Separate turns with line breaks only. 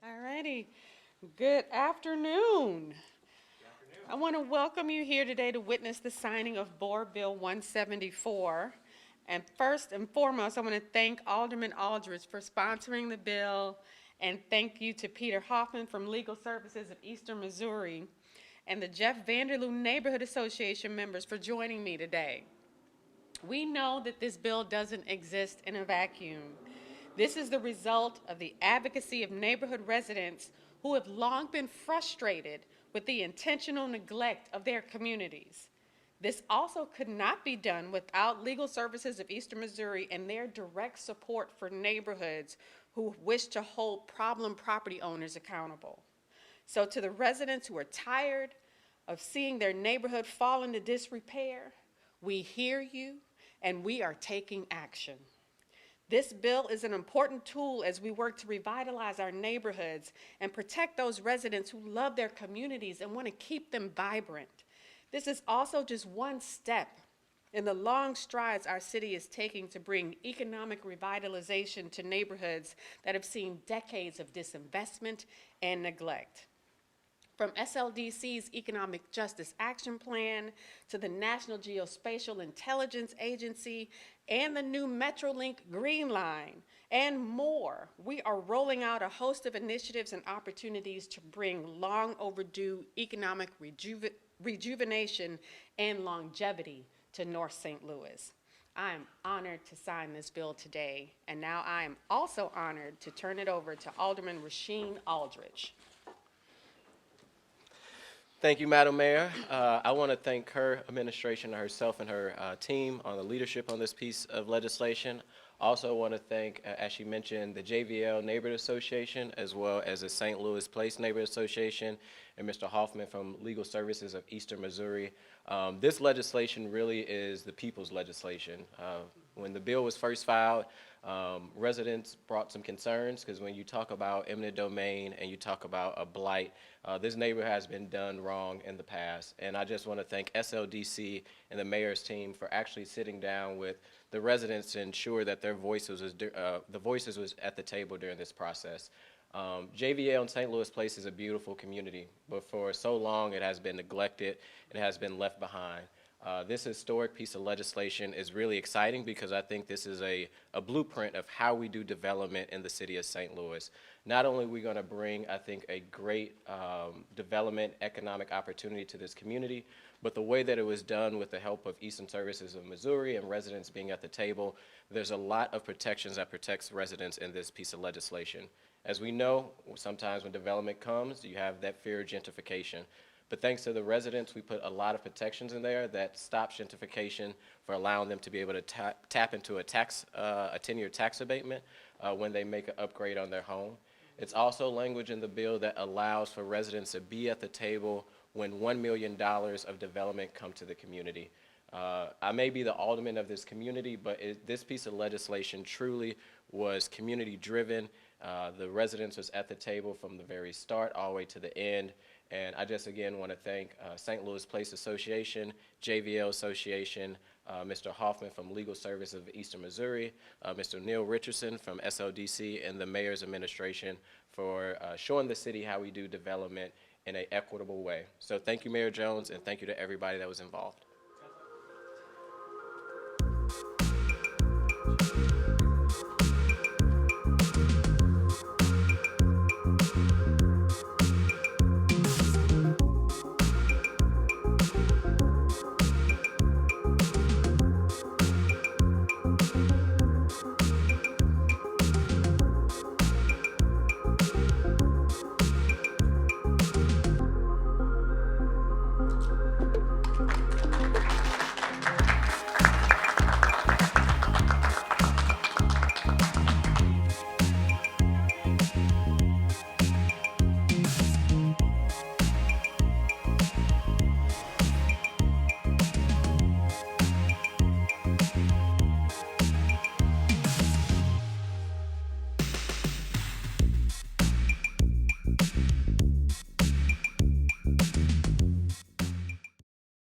All righty. Good afternoon. I want to welcome you here today to witness the signing of Board Bill 174. And first and foremost, I want to thank Alderman Aldridge for sponsoring the bill, and thank you to Peter Hoffman from Legal Services of Eastern Missouri and the Jeff Vanderloo Neighborhood Association members for joining me today. We know that this bill doesn't exist in a vacuum. This is the result of the advocacy of neighborhood residents who have long been frustrated with the intentional neglect of their communities. This also could not be done without Legal Services of Eastern Missouri and their direct support for neighborhoods who wish to hold problem property owners accountable. So to the residents who are tired of seeing their neighborhood fall into disrepair, we hear you and we are taking action. This bill is an important tool as we work to revitalize our neighborhoods and protect those residents who love their communities and want to keep them vibrant. This is also just one step in the long strides our city is taking to bring economic revitalization to neighborhoods that have seen decades of disinvestment and neglect. From SLDC's Economic Justice Action Plan to the National Geospatial Intelligence Agency and the new Metrolink Green Line and more, we are rolling out a host of initiatives and opportunities to bring long overdue economic rejuvenation and longevity to North St. Louis. I am honored to sign this bill today, and now I am also honored to turn it over to Alderman Rasheen Aldridge.
Thank you, Madam Mayor. I want to thank her administration, herself, and her team on the leadership on this piece of legislation. Also want to thank, as she mentioned, the JVL Neighborhood Association, as well as the St. Louis Place Neighborhood Association, and Mr. Hoffman from Legal Services of Eastern Missouri. This legislation really is the people's legislation. When the bill was first filed, residents brought some concerns because when you talk about eminent domain and you talk about a blight, this neighborhood has been done wrong in the past. And I just want to thank SLDC and the mayor's team for actually sitting down with the residents to ensure that their voices was at the table during this process. JVL in St. Louis Place is a beautiful community, but for so long it has been neglected, it has been left behind. This historic piece of legislation is really exciting because I think this is a blueprint of how we do development in the city of St. Louis. Not only are we going to bring, I think, a great development economic opportunity to this community, but the way that it was done with the help of Eastern Services of Missouri and residents being at the table, there's a lot of protections that protects residents in this piece of legislation. As we know, sometimes when development comes, you have that fear of gentrification. But thanks to the residents, we put a lot of protections in there that stop gentrification for allowing them to be able to tap into a 10-year tax abatement when they make an upgrade on their home. It's also language in the bill that allows for residents to be at the table when $1 million of development come to the community. I may be the alderman of this community, but this piece of legislation truly was community driven. The residents was at the table from the very start all the way to the end. And I just again want to thank St. Louis Place Association, JVL Association, Mr. Hoffman from Legal Services of Eastern Missouri, Mr. Neil Richardson from SLDC, and the mayor's administration for showing the city how we do development in an equitable way. So thank you, Mayor Jones, and thank you to everybody that was involved.